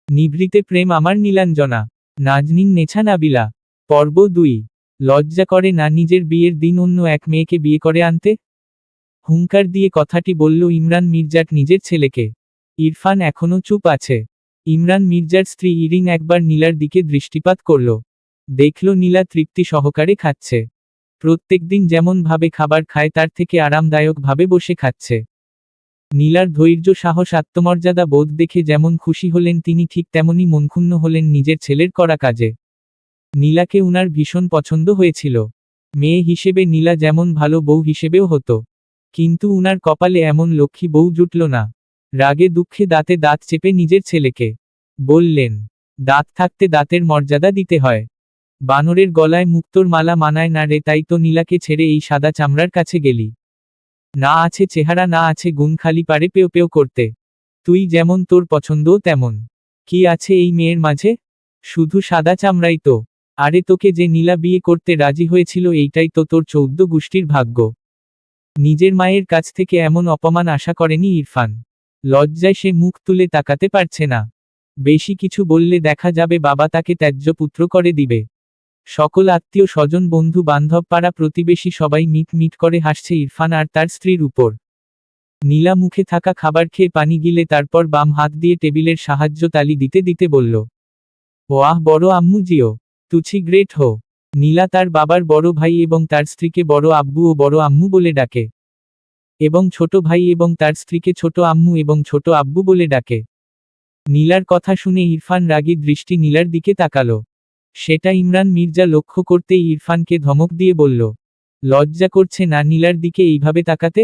নিভৃতে প্রেম আমার নীলাঞ্জনা। নাজনীন নেছা নাবিলা। পর্ব 2। লজ্জা করে না নিজের বিয়ের দিন অন্য এক মেয়েকে বিয়ে করে আনতে? হুঙ্কার দিয়ে কথাটি বলল ইমরান মির্জার নিজের ছেলেকে। ইরফান এখনো চুপ আছে। ইমরান মির্জার স্ত্রী ইরিন একবার নীলার দিকে দৃষ্টিপাত করল। দেখল নীলা তৃপ্তি সহকারে খাচ্ছে। প্রত্যেকদিন যেমন ভাবে খাবার খায় তার থেকে আরামদায়ক ভাবে বসে খাচ্ছে। নীলার ধৈর্য, সাহস, আত্মমর্যাদা বোধ দেখে যেমন খুশি হলেন তিনি, ঠিক তেমনি মনক্ষুণ্ণ হলেন নিজের ছেলের করা কাজে। নীলাকে উনার ভীষণ পছন্দ হয়েছিল। মেয়ে হিসেবে নীলা যেমন ভালো বউ হিসেবেও হতো। কিন্তু উনার কপালে এমন লক্ষ্মী বউ জুটল না। রাগে দুঃখে দাঁতে দাঁত চেপে নিজের ছেলেকে বললেন, দাঁত থাকতে দাঁতের মর্যাদা দিতে হয়। বানরের গলায় মুক্তোর মালা মানায় না রে, তাই তো নীলাকে ছেড়ে এই সাদা চামড়ার কাছে গেলি। না আছে চেহারা, না আছে গুণ, খালি পারে পেও পেও করতে। তুই যেমন তোর পছন্দও তেমন। কি আছে এই মেয়ের মাঝে? শুধু সাদা চামড়াই তো। আরে তোকে যে নীলা বিয়ে করতে রাজি হয়েছিল এইটাই তো তোর 14 গোষ্ঠীর ভাগ্য। নিজের মায়ের কাছ থেকে এমন অপমান আশা করেনি ইরফান। লজ্জায় সে মুখ তুলে তাকাতে পারছে না। বেশি কিছু বললে দেখা যাবে বাবা তাকে ত্যায্য পুত্র করে দিবে। সকল আত্মীয় স্বজন, বন্ধু বান্ধব, পাড়া প্রতিবেশী সবাই মিট মিট করে হাসছে ইরফান আর তার স্ত্রীর উপর। নীলা মুখে থাকা খাবার খেয়ে পানি গিলে তারপর বাম হাত দিয়ে টেবিলের সাহায্য তালি দিতে দিতে বলল, ওয়াহ বড় আম্মু জিও, তুছি গ্রেট হো। নীলা তার বাবার বড় ভাই এবং তার স্ত্রীকে বড় আব্বু ও বড় আম্মু বলে ডাকে। এবং ছোট ভাই এবং তার স্ত্রীকে ছোট আম্মু এবং ছোট আব্বু বলে ডাকে। নীলার কথা শুনে ইরফান রাগী দৃষ্টি নীলার দিকে তাকালো। সেটা ইমরান মির্জা লক্ষ্য করতেই ইরফানকে ধমক দিয়ে বলল, লজ্জা করছে না নীলার দিকে এইভাবে তাকাতে?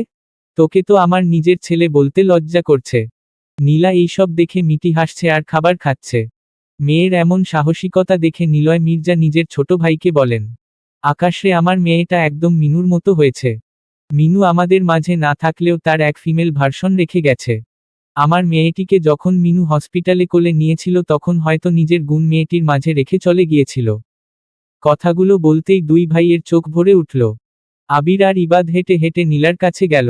তোকে তো আমার নিজের ছেলে বলতে লজ্জা করছে। নীলা এইসব দেখে মিটি হাসছে আর খাবার খাচ্ছে। মেয়ের এমন সাহসিকতা দেখে নিলয় মির্জা নিজের ছোট ভাইকে বলেন, আকাশে আমার মেয়েটা একদম মিনুর মতো হয়েছে। মিনু আমাদের মাঝে না থাকলেও তার এক ফিমেল ভার্সন রেখে গেছে। আমার মেয়েটিকে যখন মিনু হসপিটালে কোলে নিয়েছিল তখন হয়তো নিজের গুণ মেয়েটির মাঝে রেখে চলে গিয়েছিল। কথাগুলো বলতেই দুই ভাইয়ের চোখ ভরে উঠল। আবির আর ইবাদ হেঁটে হেঁটে নীলার কাছে গেল।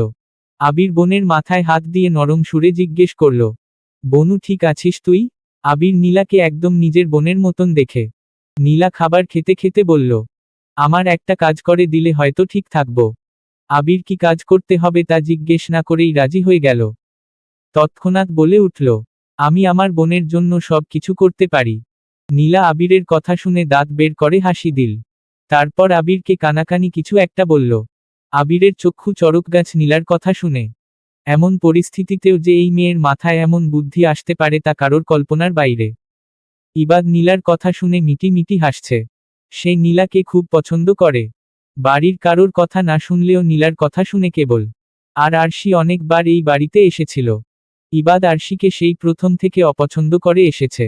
আবির বোনের মাথায় হাত দিয়ে নরম সুরে জিজ্ঞেস করল, বনু ঠিক আছিস তুই? আবির নীলাকে একদম নিজের বোনের মতন দেখে। নীলা খাবার খেতে খেতে বলল, আমার একটা কাজ করে দিলে হয়তো ঠিক থাকব। আবির কি কাজ করতে হবে তা জিজ্ঞেস না করেই রাজি হয়ে গেল। তৎক্ষণাৎ বলে উঠল, আমি আমার বোনের জন্য সব কিছু করতে পারি। নীলা আবিরের কথা শুনে দাঁত বের করে হাসি দিল। তারপর আবিরকে কানাকানি কিছু একটা বলল। আবিরের চক্ষু চড়ক গাছ নীলার কথা শুনে। এমন পরিস্থিতিতেও যে এই মেয়ের মাথায় এমন বুদ্ধি আসতে পারে তা কারোর কল্পনার বাইরে। ইবাদ নীলার কথা শুনে মিটি মিটি হাসছে। সে নীলাকে খুব পছন্দ করে। বাড়ির কারোর কথা না শুনলেও নীলার কথা শুনে কেবল। আর আরশি অনেকবার এই বাড়িতে এসেছিল। ইবাদ আরশিকে সেই প্রথম থেকে অপছন্দ করে এসেছে।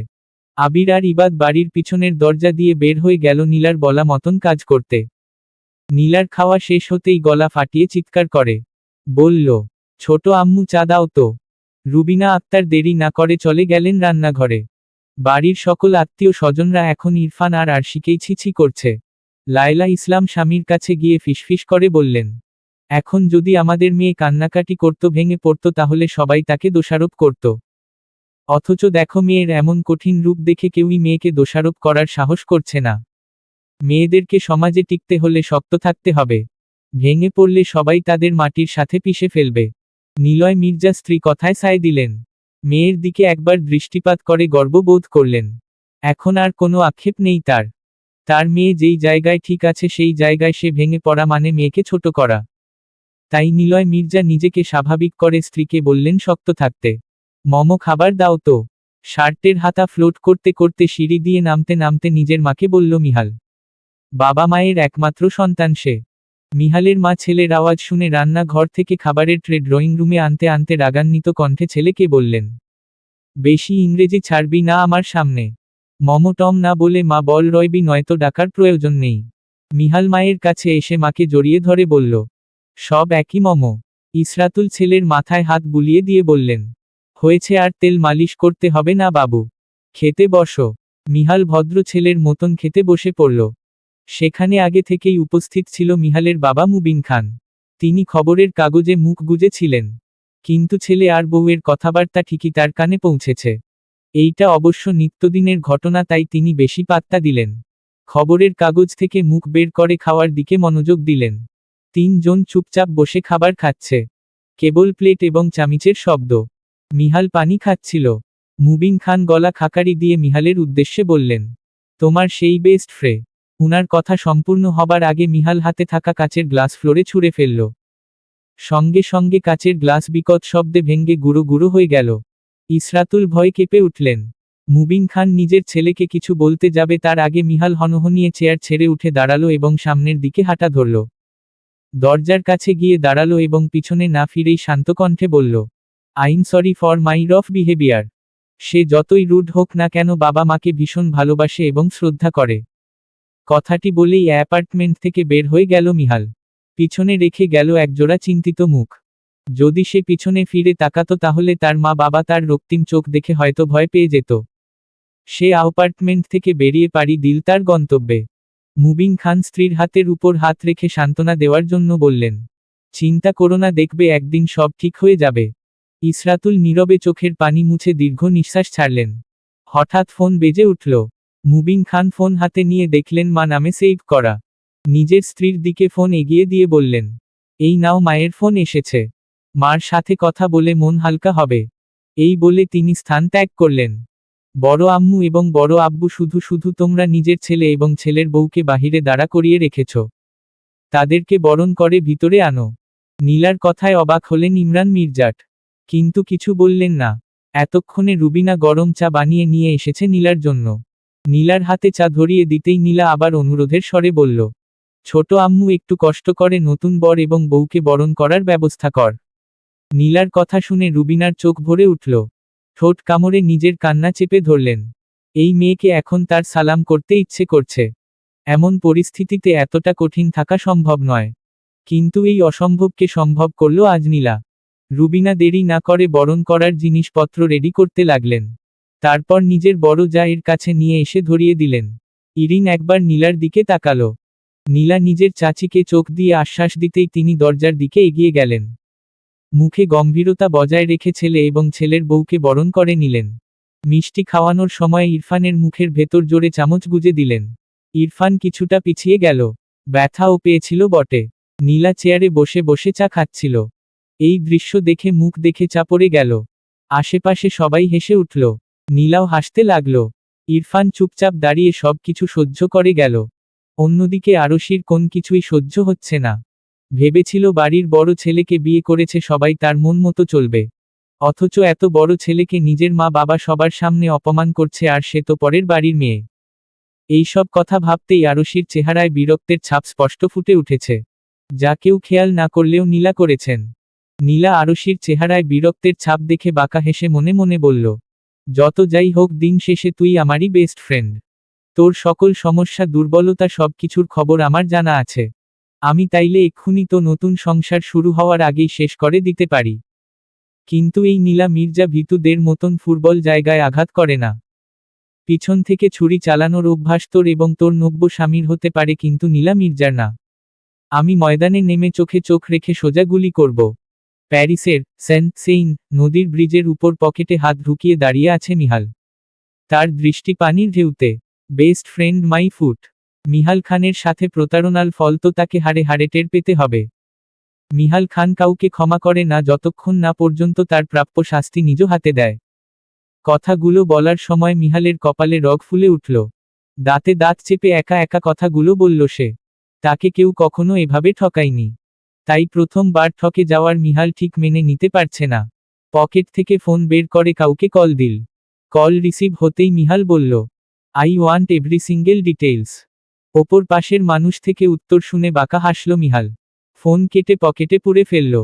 আবির আর ইবাদ বাড়ির পিছনের দরজা দিয়ে বের হয়ে গেল নীলার বলা মতন কাজ করতে। নীলার খাওয়া শেষ হতেই গলা ফাটিয়ে চিৎকার করে বলল, ছোট আম্মু চা দাও তো। রুবিনা আক্তার দেরি না করে চলে গেলেন রান্নাঘরে। বাড়ির সকল আত্মীয় স্বজনরা এখন ইরফান আর আরশিকেই ছিছি করছে। লায়লা ইসলাম স্বামীর কাছে গিয়ে ফিসফিস করে বললেন, এখন যদি আমাদের মেয়ে কান্নাকাটি করত, ভেঙে পড়ত, তাহলে সবাই তাকে দোষারোপ করত। অথচ দেখো মেয়ের এমন কঠিন রূপ দেখে কেউই মেয়েকে দোষারোপ করার সাহস করছে না। মেয়েদেরকে সমাজে টিকতে হলে শক্ত থাকতে হবে। ভেঙে পড়লে সবাই তাদের মাটির সাথে পিষে ফেলবে। নিলয় মির্জা স্ত্রী কথায় সায় দিলেন। মেয়ের দিকে একবার দৃষ্টিপাত করে গর্ববোধ করলেন। এখন আর কোনো আক্ষেপ নেই তার। তার মেয়ে যেই জায়গায় ঠিক আছে সেই জায়গায় সে ভেঙে পড়া মানে মেয়েকে ছোট করা। তাই নিলয় মির্জা নিজেকে স্বাভাবিক করে স্ত্রীকে বললেন শক্ত থাকতে। মম খাবার দাও তো। শার্টের হাতা ফ্লোট করতে করতে সিঁড়ি দিয়ে নামতে নামতে নিজের মাকে বলল মিহাল। বাবা মায়ের একমাত্র সন্তান সে। মিহালের মা ছেলের আওয়াজ শুনে রান্না ঘর থেকে খাবারের ট্রে ড্রয়িং রুমে আনতে আনতে রাগান্বিত কণ্ঠে ছেলেকে বললেন, বেশি ইংরেজি ছাড়বি না আমার সামনে। মম টম না বলে মা বল রয়বি, নয়তো ডাকার প্রয়োজন নেই। মিহাল মায়ের কাছে এসে মাকে জড়িয়ে ধরে বলল, সব একই মম। ইসরাতুল ছেলের মাথায় হাত বুলিয়ে দিয়ে বললেন, হয়েছে আর তেল মালিশ করতে হবে না বাবু। খেতে বসো। মিহাল ভদ্র ছেলের মতন খেতে বসে পড়ল। সেখানে আগে থেকেই উপস্থিত ছিল মিহালের বাবা মুবিন খান। তিনি খবরের কাগজে মুখ গুজে ছিলেন। কিন্তু ছেলে আর বউয়ের কথাবার্তা ঠিকই তার কানে পৌঁছেছে। এইটা অবশ্য নিত্যদিনের ঘটনা, তাই তিনি বেশি পাত্তা দিলেন। খবরের কাগজ থেকে মুখ বের করে খাওয়ার দিকে মনোযোগ দিলেন। 3 জন চুপচাপ বসে খাবার খাচ্ছে। কেবল প্লেট এবং চামিচের শব্দ। মিহাল পানি খাচ্ছিল। মুবিন খান গলা খাকারি দিয়ে মিহালের উদ্দেশ্যে বললেন, তোমার সেই বেস্ট ফ্রে। উনার কথা সম্পূর্ণ হবার আগে মিহাল হাতে থাকা কাচের গ্লাস ফ্লোরে ছুঁড়ে ফেলল। সঙ্গে সঙ্গে কাচের গ্লাস বিকট শব্দে ভেঙে গুঁড়ো গুঁড়ো হয়ে গেল। ইসরাতুল ভয় কেঁপে উঠলেন। মুবিন খান নিজের ছেলেকে কিছু বলতে যাবে তার আগে মিহাল হনহনিয়ে চেয়ার ছেড়ে উঠে দাঁড়ালো এবং সামনের দিকে হাঁটা ধরল। দরজার কাছে গিয়ে দাঁড়ালো এবং পিছনে না ফিরেই শান্ত কণ্ঠে বলল, I'm sorry for my rough behaviour. সে যতই রুড হোক না কেন বাবা মাকে ভীষণ ভালোবাসে এবং শ্রদ্ধা করে। কথাটি বলেই অ্যাপার্টমেন্ট থেকে বের হয়ে গেল মিহাল। পিছনে রেখে গেল একজোড়া চিন্তিত মুখ। যদি সে পিছনে ফিরে তাকাতো তাহলে তার মা বাবা তার রক্তিম চোখ দেখে হয়তো ভয় পেয়ে যেত। সে অ্যাপার্টমেন্ট থেকে বেরিয়ে পাড়ি দিল তার গন্তব্যে। মুবিন খান স্ত্রীর হাতের উপর হাত রেখে সান্ত্বনা দেওয়ার জন্য বললেন, চিন্তা করো না, দেখবে একদিন সব ঠিক হয়ে যাবে। ইসরাতুল নীরবে চোখের পানি মুছে দীর্ঘ নিঃশ্বাস ছাড়লেন। হঠাৎ ফোন বেজে উঠল। মুবিন খান ফোন হাতে নিয়ে দেখলেন মা নামে সেভ করা। নিজের স্ত্রীর দিকে ফোন এগিয়ে দিয়ে বললেন, এই নাও, মায়ের ফোন এসেছে। মার সাথে কথা বলে মন হালকা হবে। এই বলে তিনি স্থান ত্যাগ করলেন। বড় আম্মু এবং বড় আব্বু, শুধু শুধু তোমরা নিজের ছেলে এবং ছেলের বউকে বাহিরে দাঁড়া করিয়ে রেখেছ। তাদেরকে বরণ করে ভিতরে আনো। নীলার কথায় অবাক হলেন ইমরান মির্জাট। কিন্তু কিছু বললেন না। এতক্ষণে রুবিনা গরম চা বানিয়ে নিয়ে এসেছে নীলার জন্য। নীলার হাতে চা ধরিয়ে দিতেই নীলা আবার অনুরোধের স্বরে বলল, ছোট আম্মু, একটু কষ্ট করে নতুন বর এবং বউকে বরণ করার ব্যবস্থা কর। নীলার কথা শুনে রুবিনার চোখ ভরে উঠল। ঠোঁট কামড়ে নিজের কান্না চেপে ধরলেন। এই মেয়েকে এখন তার সালাম করতে ইচ্ছে করছে। এমন পরিস্থিতিতে এতটা কঠিন থাকা সম্ভব নয়। কিন্তু এই অসম্ভবকে সম্ভব করল আজ নীলা। রুবিনা দেরি না করে বরণ করার জিনিসপত্র রেডি করতে লাগলেন। তারপর নিজের বড় জায়ের কাছে নিয়ে এসে ধরিয়ে দিলেন। ইরিন একবার নীলার দিকে তাকালো। নীলা নিজের চাচিকে চোখ দিয়ে আশ্বাস দিতেই তিনি দরজার দিকে এগিয়ে গেলেন। মুখে গম্ভীরতা বজায় রেখে ছেলে এবং ছেলের বউকে বরণ করে নিলেন। মিষ্টি খাওয়ানোর সময় ইরফানের মুখের ভেতর জোরে চামচ গুজে দিলেন। ইরফান কিছুটা পিছিয়ে গেল। ব্যথাও পেয়েছিল বটে। নীলা চেয়ারে বসে বসে চা খাচ্ছিল। এই দৃশ্য দেখে মুখ দেখে চা পড়ে গেল। আশেপাশে সবাই হেসে উঠল। নীলাও হাসতে লাগল। ইরফান চুপচাপ দাঁড়িয়ে সব কিছু সহ্য করে গেল। অন্যদিকে আরশির কোন কিছুই সহ্য হচ্ছে না। ভেবেছিল বাড়ির বড় ছেলেকে বিয়ে করেছে, সবাই তার মন মতো চলবে। অথচ এত বড় ছেলেকে নিজের মা বাবা সবার সামনে অপমান করছে, আর সে তো পরের বাড়ির মেয়ে। এইসব কথা ভাবতেই আরশির চেহারায় বিরক্তের ছাপ স্পষ্ট ফুটে উঠেছে। যা কেউ খেয়াল না করলেও নীলা করেছেন। নীলা আরশির চেহারায় বিরক্তের ছাপ দেখে বাঁকা হেসে মনে মনে বলল, যত যাই হোক, দিন শেষে তুই আমারই বেস্ট ফ্রেন্ড। তোর সকল সমস্যা, দুর্বলতা, সবকিছুর খবর আমার জানা আছে। আমি তাইলে এক্ষুনি তো নতুন সংসার শুরু হওয়ার আগেই শেষ করে দিতে পারি। কিন্তু এই নীলা মির্জা ভীতুদের মতন ফুটবল জায়গায় আঘাত করে না। পিছন থেকে ছুরি চালানোর অভ্যাস তোর এবং তোর নব্য স্বামীর হতে পারে, কিন্তু নীলা মির্জার না। আমি ময়দানে নেমে চোখে চোখ রেখে সোজা গুলি করব। প্যারিসের সেন্ট সেইন নদীর ব্রিজের উপর পকেটে হাত ঢুকিয়ে দাঁড়িয়ে আছে মিহাল। তার দৃষ্টি পানির ঢেউতে। Best friend my foot. Mihal খানের সাথে প্রতারণার ফল তো তাকে হাড়ে হাড়ে টের পেতে হবে। মিহাল খান কাউকে ক্ষমা করে না যতক্ষণ না পর্যন্ত তার প্রাপ্য শাস্তি নিজ হাতে দেয়। কথাগুলো বলার সময় মিহালের কপালে রগ ফুলে উঠল। দাঁতে দাঁত চেপে একা একা কথাগুলো বলল সে। তাকে কেউ কখনো এভাবে ঠকায়নি। তাই প্রথমবার ঠকে যাওয়ার মিহাল ঠিক মেনে নিতে পারছে না। পকেট থেকে ফোন বের করে কাউকে কল দিল। কল রিসিভ হতেই মিহাল বলল, I want every single details. ওপর পাশের মানুষ থেকে উত্তর শুনে বাঁকা হাসল মিহাল। ফোন কেটে পকেটে পুরে ফেলল।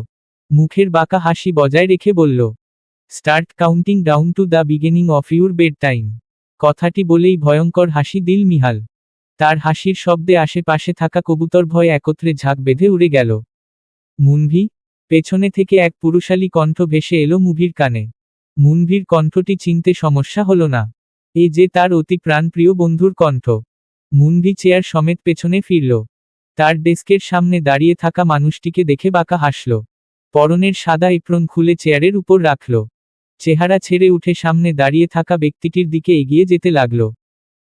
মুখের বাঁকা হাসি বজায় রেখে বলল, start counting down to the beginning of your bed time. কথাটি বলেই ভয়ঙ্কর হাসি দিল মিহাল। তার হাসির শব্দে আশেপাশে থাকা কবুতর ভয় একত্রে ঝাঁক বেঁধে উড়ে গেল। মুনভি? পেছনে থেকে এক পুরুষালী কণ্ঠ ভেসে এলো মুভির কানে। মুনভির কণ্ঠটি চিনতে সমস্যা হলো না। এ যে তার অতি প্রাণপ্রিয় বন্ধুর কণ্ঠ। মুনভি চেয়ার সমেত পেছনে ফিরল। তার ডেস্কের সামনে দাঁড়িয়ে থাকা মানুষটিকে দেখে বাঁকা হাসল। পরনের সাদা এপ্রন খুলে চেয়ারের উপর রাখল। চেহারা ছেড়ে উঠে সামনে দাঁড়িয়ে থাকা ব্যক্তিটির দিকে এগিয়ে যেতে লাগল।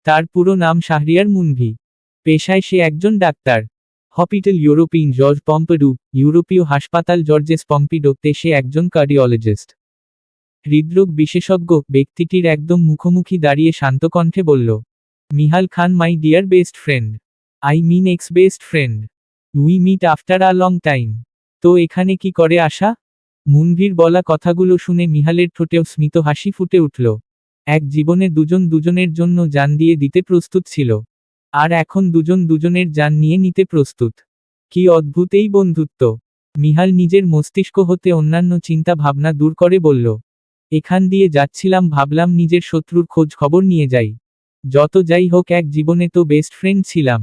তার পুরো নাম শাহরিয়ার মুনভি। পেশায় সে একজন ডাক্তার। হপিটাল ইউরোপিন জর্জ পম্পিডু, ইউরোপীয় হাসপাতাল জর্জেস পম্পিডোতে সে একজন কার্ডিওলজিস্ট। হৃদরোগ বিশেষজ্ঞ। ব্যক্তিটির একদম মুখোমুখি দাঁড়িয়ে শান্ত কণ্ঠে বলল, Mihal Khan, my dear best friend. I mean ex best friend. We meet after a long time. তো এখানে কি করে আসা? মুনভির বলা কথাগুলো শুনে মিহালের ঠোঁটেও স্মিত হাসি ফুটে উঠল। এক জীবনে দুজন দুজনের জন্য জান দিয়ে দিতে প্রস্তুত ছিল। আর এখন দুজন দুজনের জান নিয়ে নিতে প্রস্তুত। কি অদ্ভুত এই বন্ধুত্ব! মিহাল নিজের মস্তিষ্ক হতে অন্যান্য চিন্তা ভাবনা দূর করে বলল, এখান দিয়ে যাচ্ছিলাম, ভাবলাম নিজের শত্রুর খোঁজ খবর নিয়ে যাই। যত যাই হোক, এক জীবনে তো বেস্ট ফ্রেন্ড ছিলাম।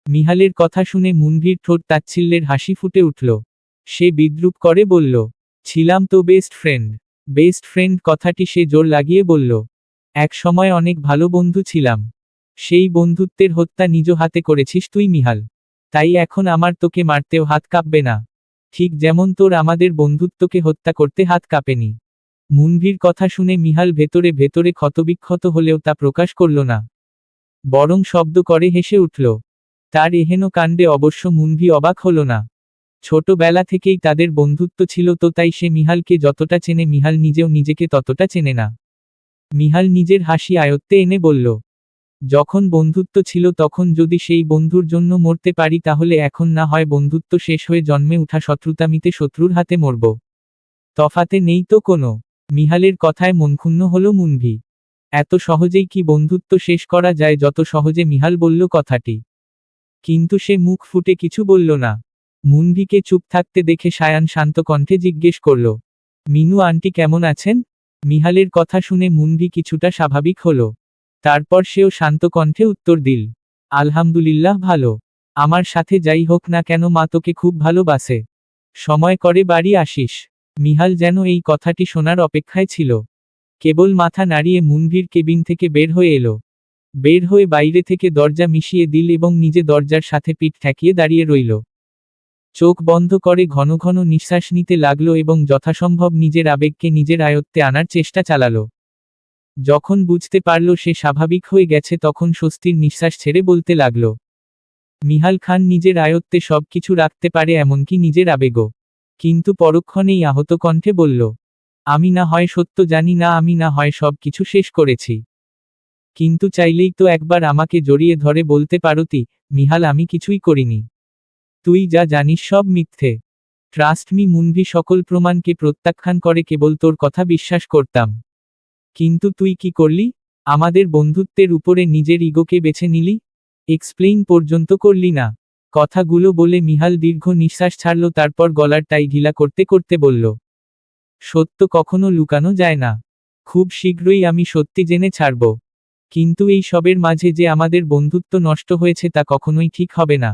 মিহালের কথা শুনে মুনভির ঠোঁট তাচ্ছিল্যের হাসি ফুটে উঠল। সে বিদ্রূপ করে বলল, ছিলাম তো বেস্ট ফ্রেন্ড। বেস্ট ফ্রেন্ড কথাটি সে জোর লাগিয়ে বলল, এক সময় অনেক ভালো বন্ধু ছিলাম। সেই বন্ধুত্বের হত্যা নিজ হাতে করেছিস তুই মিহাল। তাই এখন আমার তোকে মারতেও হাত কাঁপবে না। ঠিক যেমন তোর আমাদের বন্ধুত্বকে হত্যা করতে হাত কাঁপেনি। মুনভির কথা শুনে মিহাল ভেতরে ভেতরে ক্ষতবিক্ষত হলেও তা প্রকাশ করল না, বরং শব্দ করে হেসে উঠল। তার এহেন কাণ্ডে অবশ্য মুনভি অবাক হল না। ছোটবেলা থেকেই তাদের বন্ধুত্ব ছিল, তো তাই সে মিহালকে যতটা চেনে মিহাল নিজেও নিজেকে ততটা চেনে না। মিহাল নিজের হাসি আয়ত্তে এনে বলল, যখন বন্ধুত্ব ছিল তখন যদি সেই বন্ধুর জন্য মরতে পারি, তাহলে এখন না হয় বন্ধুত্ব শেষ হয়ে জন্মে উঠা শত্রুতামিতে শত্রুর হাতে মরব। তফাতে নেই তো কোনো। মিহালের কথায় মনক্ষুণ্ণ হল মুনভি। এত সহজেই কি বন্ধুত্ব শেষ করা যায়? যত সহজে মিহাল বলল কথাটি। কিন্তু সে মুখ ফুটে কিছু বলল না। মুনভিকে চুপ থাকতে দেখে সায়ান শান্ত কণ্ঠে জিজ্ঞেস করল, মিনু আন্টি কেমন আছেন? মিহালের কথা শুনে মুনভি কিছুটা স্বাভাবিক হল। তারপর সেও শান্ত কণ্ঠে উত্তর দিল, আলহামদুলিল্লাহ ভালো। আমার সাথে যাই হোক না কেন, মা তোকে খুব ভালোবাসে। সময় করে বাড়ি আসিস। মিহাল যেন এই কথাটি শোনার অপেক্ষায় ছিল। কেবল মাথা নাড়িয়ে মুনভির কেবিন থেকে বের হয়ে এলো। বের হয়ে বাইরে থেকে দরজা মিশিয়ে দিল এবং নিজে দরজার সাথে পিঠ ঠেকিয়ে দাঁড়িয়ে রইল। চোখ বন্ধ করে ঘন ঘন নিঃশ্বাস নিতে লাগলো এবং যথাসম্ভব নিজের আবেগকে নিজের আয়ত্তে আনার চেষ্টা চালালো। যখন বুঝতে পারল সে স্বাভাবিক হয়ে গেছে, তখন স্বস্তির নিঃশ্বাস ছেড়ে বলতে লাগলো, মিহাল খান নিজের আয়ত্তে সবকিছু রাখতে পারে, এমনকি নিজের আবেগও। কিন্তু পরক্ষণেই আহত কণ্ঠে বলল, আমি না হয় সত্য জানি না, আমি না হয় সব কিছু শেষ করেছি। কিন্তু চাইলেই তো একবার আমাকে জড়িয়ে ধরে বলতে পারতি, মিহাল আমি কিছুই করিনি। তুই যা জানিস সব মিথ্যে। ট্রাস্ট মি মুনভি সকল প্রমাণকে প্রত্যাখ্যান করে কেবল তোর কথা বিশ্বাস করতাম। কিন্তু তুই কি করলি? আমাদের বন্ধুত্বের উপরে নিজের ইগোকে বেছে নিলি। এক্সপ্লেইন পর্যন্ত করলি না। কথাগুলো বলে মিহাল দীর্ঘ নিঃশ্বাস ছাড়ল, তারপর গলার টাই ঢিলা করতে করতে বলল, সত্য কখনো লুকানো যায় না। খুব শীঘ্রই আমি সত্যি জেনে ছাড়ব। কিন্তু এই সবের মাঝে যে আমাদের বন্ধুত্ব নষ্ট হয়েছে তা কখনোই ঠিক হবে না।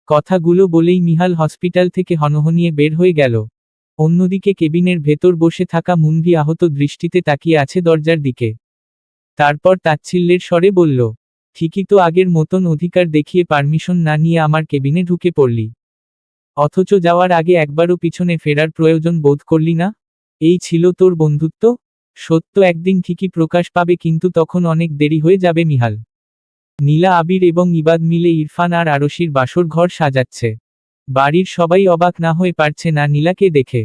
কথাগুলো বলেই মিহাল হসপিটাল থেকে হনহনিয়ে বের হয়ে গেল। অন্যদিকে কেবিনের ভেতর বসে থাকা মুনভি আহত দৃষ্টিতে তাকিয়ে আছে দরজার দিকে। তারপর তাচ্ছিল্যের স্বরে বলল, ঠিকই তো, আগের মতন অধিকার দেখিয়ে পারমিশন না নিয়ে আমার কেবিনে ঢুকে পড়লি। অথচ যাওয়ার আগে একবারও পিছনে ফেরার প্রয়োজন বোধ করলি না। এই ছিল তোর বন্ধুত্ব? সত্য একদিন ঠিকই প্রকাশ পাবে, কিন্তু তখন অনেক দেরি হয়ে যাবে মিহাল। নীলা, আবির এবং ইবাদ মিলে ইরফান আর আরশির বাসর ঘর সাজাচ্ছে। বাড়ির সবাই অবাক না হয়ে পারছে না নীলাকে দেখে।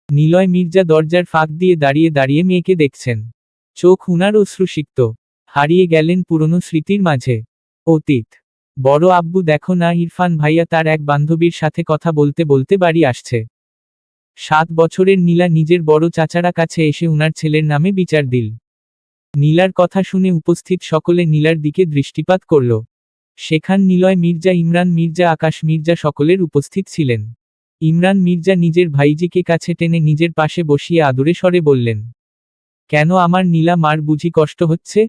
নিলয় মির্জা দরজার ফাঁক দিয়ে দাঁড়িয়ে দাঁড়িয়ে মেয়েকে দেখছেন। চোখ উনার অশ্রুসিক্ত। হারিয়ে গেলেন পুরনো স্মৃতির মাঝে। অতীত। বড় আব্বু, দেখো না, ইরফান ভাইয়া তার এক বান্ধবীর সাথে কথা বলতে বলতে বাড়ি আসছে। 7 বছরের নীলা নিজের বড় চাচারা কাছে এসে উনার ছেলের নামে বিচার দিল। নীলার কথা শুনে উপস্থিত সকলে নীলার দিকে দৃষ্টিপাত করল। সেখান নিলয় মির্জা, ইমরান মির্জা, আকাশ মির্জা সকলের উপস্থিত ছিলেন। ইমরান মির্জা নিজের ভাইজিকে কাছে টেনে নিজের পাশে বসিয়ে আদুরে স্বরে বললেন, কেন আমার নীলা মার বুঝি কষ্ট হচ্ছে?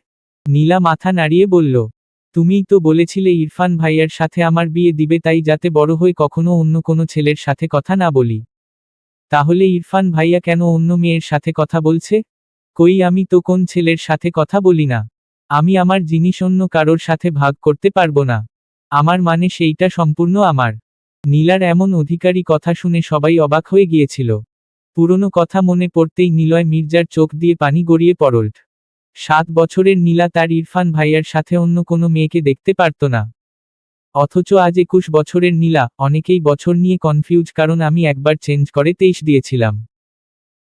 নীলা মাথা নাড়িয়ে বলল, তুমিই তো বলেছিলে ইরফান ভাইয়ার সাথে আমার বিয়ে দিবে, তাই যাতে বড় হয়ে কখনো অন্য কোনো ছেলের সাথে কথা না বলি। তাহলে ইরফান ভাইয়া কেন অন্য মেয়ের সাথে কথা বলছে? কই, আমি তো কোন ছেলের সাথে কথা বলি না। আমি আমার জিনিস অন্য কারোর সাথে ভাগ করতে পারবো না। আমার মানে সেইটা সম্পূর্ণ আমার। নীলার এমন অধিকারী কথা শুনে সবাই অবাক হয়ে গিয়েছিল। পুরনো কথা মনে পড়তেই নিলয় মির্জার চোখ দিয়ে পানি গড়িয়ে পড়ল। 7 বছরের নীলা তার ইরফান ভাইয়ার সাথে অন্য কোনো মেয়েকে দেখতে পারত না। অথচ আজ 21 বছরের নীলা। অনেকেই বছর নিয়ে কনফিউজ, কারণ আমি একবার চেঞ্জ করে 23 দিয়েছিলাম।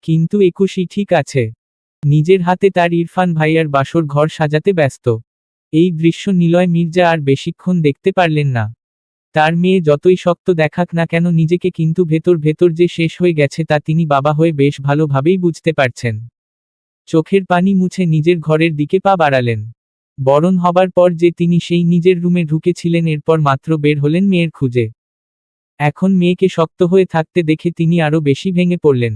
কিন্তু 21ই ঠিক আছে। নিজের হাতে তার ইরফান ভাইয়ার বাসর ঘর সাজাতে ব্যস্ত। এই দৃশ্য নিলয় মির্জা আর বেশিক্ষণ দেখতে পারলেন না। তার মেয়ে যতই শক্ত দেখাক না কেন নিজেকে, কিন্তু ভেতর ভেতর যে শেষ হয়ে গেছে তা তিনি বাবা হয়ে বেশ ভালোভাবেই বুঝতে পারছেন। চোখের পানি মুছে নিজের ঘরের দিকে পা বাড়ালেন। বরণ হবার পর যে তিনি সেই নিজের রুমে ঢুকেছিলেন, এরপর মাত্র বের হলেন মেয়ের খুঁজে। এখন মেয়েকে শক্ত হয়ে থাকতে দেখে তিনি আরো বেশি ভেঙে পড়লেন।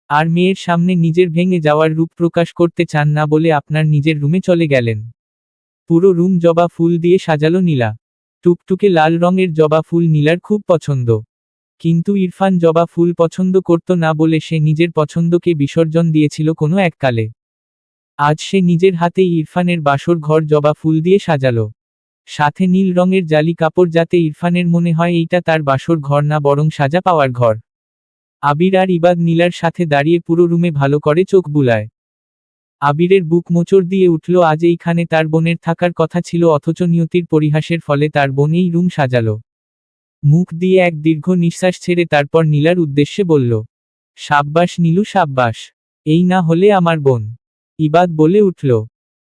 আর মেয়ের সামনে নিজের ভেঙে যাওয়ার রূপ প্রকাশ করতে চান না বলে আপনার নিজের রুমে চলে গেলেন। পুরো রুম জবা ফুল দিয়ে সাজালো নীলা। টুকটুকে লাল রঙের জবা ফুল নীলার খুব পছন্দ। কিন্তু ইরফান জবা ফুল পছন্দ করত না বলে সে নিজের পছন্দকে বিসর্জন দিয়েছিল কোনো এককালে। আজ সে নিজের হাতেই ইরফানের বাসর ঘর জবা ফুল দিয়ে সাজালো। সাথে নীল রঙের জালি কাপড়, যাতে ইরফানের মনে হয় এইটা তার বাসর ঘর না, বরং সাজা পাওয়ার ঘর। আবির আর ইবাদ নীলার সাথে দাঁড়িয়ে পুরো রুমে ভালো করে চোখ বুলায়। আবিরের বুক মোচড় দিয়ে উঠল, আজ এইখানে তার বোনের থাকার কথা ছিল, অথচ নিয়তির পরিহাসের ফলে তার বোন এই রুম সাজালো। মুখ দিয়ে এক দীর্ঘ নিঃশ্বাস ছেড়ে তারপর নীলার উদ্দেশ্যে বলল, সাব্বাস নীলু সাব্বাস, এই না হলে আমার বোন। ইবাদ বলে উঠল,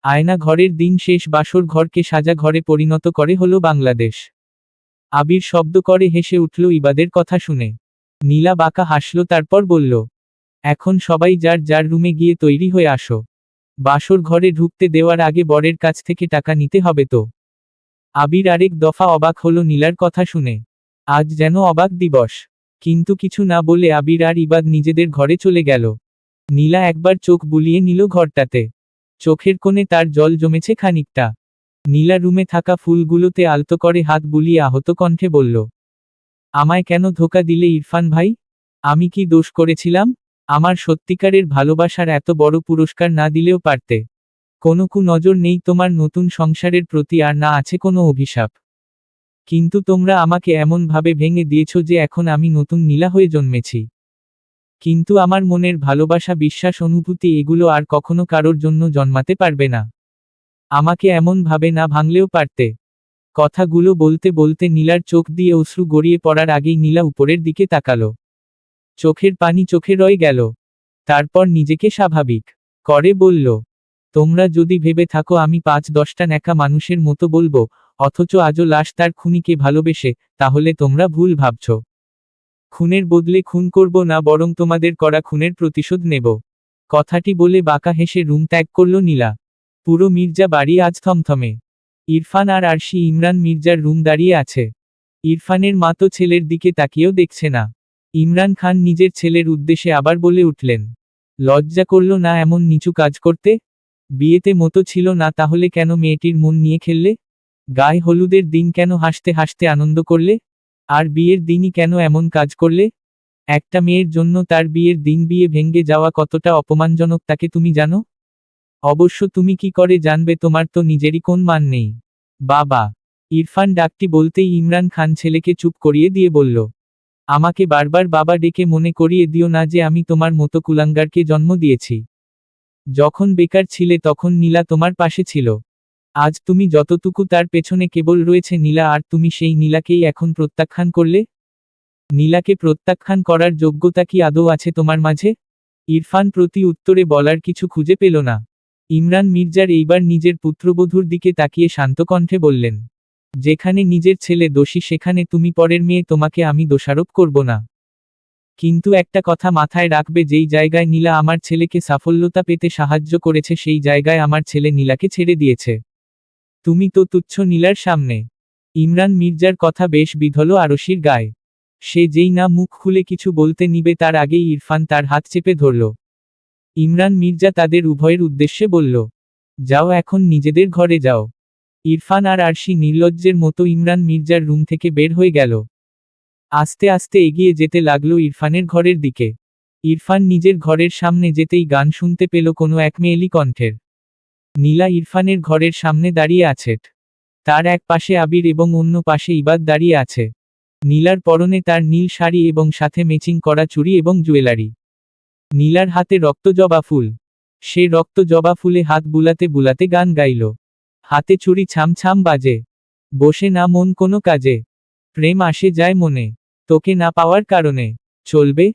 আয়না ঘরের দিন শেষ, বাসর ঘরকে সাজা ঘরে পরিণত করে হলো বাংলাদেশ। আবির শব্দ করে হেসে উঠল ইবাদের কথা শুনে। নীলা বাঁকা হাসল, তারপর বলল, এখন সবাই যার যার রুমে গিয়ে তৈরি হয়ে আসো। বাসর ঘরে ঢুকতে দেওয়ার আগে বরের কাছ থেকে টাকা নিতে হবে তো। আবির আরেক দফা অবাক হলো নীলার কথা শুনে। আজ যেন অবাক দিবস। কিন্তু কিছু না বলে আবির আর ইবাদ নিজেদের ঘরে চলে গেল। নীলা একবার চোখ বুলিয়ে নিল ঘরটাতে। চোখের কোণে তার জল জমেছে খানিকটা। নীলা রুমে থাকা ফুলগুলোতে আলতো করে হাত বুলিয়ে আহত কণ্ঠে বলল, আমায় কেন ধোঁকা দিলে ইরফান ভাই? আমি কি দোষ করেছিলাম? আমার সত্যিকারের ভালোবাসার এত বড় পুরস্কার না দিলেও পারতে। কোনো নজর নেই তোমার নতুন সংসারের প্রতি, আর না আছে কোনো অভিশাপ। কিন্তু তোমরা আমাকে এমনভাবে ভেঙে দিয়েছ যে এখন আমি নতুন নীলা হয়ে জন্মেছি। কিন্তু আমার মনের ভালোবাসা, বিশ্বাস, অনুভূতি, এগুলো আর কখনো কারোর জন্য জন্মাতে পারবে না। আমাকে এমনভাবে না ভাঙলেও পারতে। কথাগুলো বলতে বলতে নীলার চোখ দিয়ে অশ্রু গড়িয়ে পড়ার আগেই নীলা উপরের দিকে তাকালো। চোখের পানি চোখে রয়ে গেল। তারপর নিজেকে স্বাভাবিক করে বলল, তোমরা যদি ভেবে থাকো আমি 5-10টা ন্যাকা মানুষের মতো বলবো, অথচ আজও লাশ তার খুনিকে ভালোবেসে, তাহলে তোমরা ভুল ভাবছ। খুনের বদলে খুন করব না, বরং তোমাদের করা খুনের প্রতিশোধ নেব। কথাটি বলে বাঁকা হেসে রুম ত্যাগ করল নীলা। পুরো মির্জা বাড়ি আজ থমথমে। ইরফান আর আরশি ইমরান মির্জার রুম দাঁড়িয়ে আছে। ইরফানের মা তো ছেলের দিকে তাকিয়েও দেখছে না। ইমরান খান নিজের ছেলের উদ্দেশ্যে আবার বলে উঠলেন, লজ্জা করল না এমন নিচু কাজ করতে? বিয়েতে মতো ছিল না, তাহলে কেন মেয়েটির মন নিয়ে খেললে? গায়ে হলুদের দিন কেন হাসতে হাসতে আনন্দ করলে? আর বিয়ের দিনই কেন এমন কাজ করলে? একটা মেয়ের জন্য তার বিয়ের দিন বিয়ে ভেঙে যাওয়া কতটা অপমানজনক তাকে তুমি জানো? অবশ্য তুমি কি করে জানবে, তোমার তো নিজেরই কোন মান নেই। বাবা! ইরফান ডাকটি বলতেই ইমরান খান ছেলেকে চুপ করিয়ে দিয়ে বলল, আমাকে বারবার বাবা ডেকে মনে করিয়ে দিও না যে আমি তোমার মতো কুলাঙ্গারকে জন্ম দিয়েছি। যখন বেকার ছিলে তখন নীলা তোমার পাশে ছিল। আজ তুমি যতটুকু তার পেছনে কেবল রয়েছে নীলা, আর তুমি সেই নীলাকেই এখন প্রত্যাখ্যান করলে। নীলাকে প্রত্যাখ্যান করার যোগ্যতা কি আদৌ আছে তোমার মাঝে? ইরফান প্রতি উত্তরে বলার কিছু খুঁজে পেল না। ইমরান মির্জার এইবার নিজের পুত্রবধূর দিকে তাকিয়ে শান্ত কণ্ঠে বললেন, যেখানে নিজের ছেলে দোষী সেখানে তুমি পরের মেয়ে, তোমাকে আমি দোষারোপ করব না। কিন্তু একটা কথা মাথায় রাখবে, যেই জায়গায় নীলা আমার ছেলেকে সাফল্যতা পেতে সাহায্য করেছে সেই জায়গায় আমার ছেলে নীলাকে ছেড়ে দিয়েছে। তুমি তো তুচ্ছ নীলার সামনে। ইমরান মির্জার কথা বেশ বিধল আরশির গায়ে। সে যেই না মুখ খুলে কিছু বলতে নিবে তার আগেই ইরফান তার হাত চেপে ধরল। ইমরান মির্জা তাদের উভয়ের উদ্দেশ্যে বলল, যাও, এখন নিজেদের ঘরে যাও। ইরফান আর আরশি নির্লজ্জের মতো ইমরান মির্জার রুম থেকে বের হয়ে গেল। আস্তে আস্তে এগিয়ে যেতে লাগলো ইরফানের ঘরের দিকে। ইরফান নিজের ঘরের সামনে যেতেই গান শুনতে পেল কোনো এক মেয়েলি কণ্ঠের। নীলা ইরফানের ঘরের সামনে দাঁড়িয়ে আছে। তার এক পাশে আবির এবং অন্য পাশে ইবাদ দাঁড়িয়ে আছে। নীলার পরনে তার নীল শাড়ি এবং সাথে ম্যাচিং করা চুড়ি এবং জুয়েলারি। নীলার হাতে রক্ত জবা ফুল। সে রক্ত জবা ফুলে হাত বুলাতে বুলাতে গান গাইল। হাতে ছুরি ছাম ছাম বাজে। বসে না মন কোনো কাজে। প্রেম আসে যায় মনে। তোকে না পাওয়ার কারণে। চলবে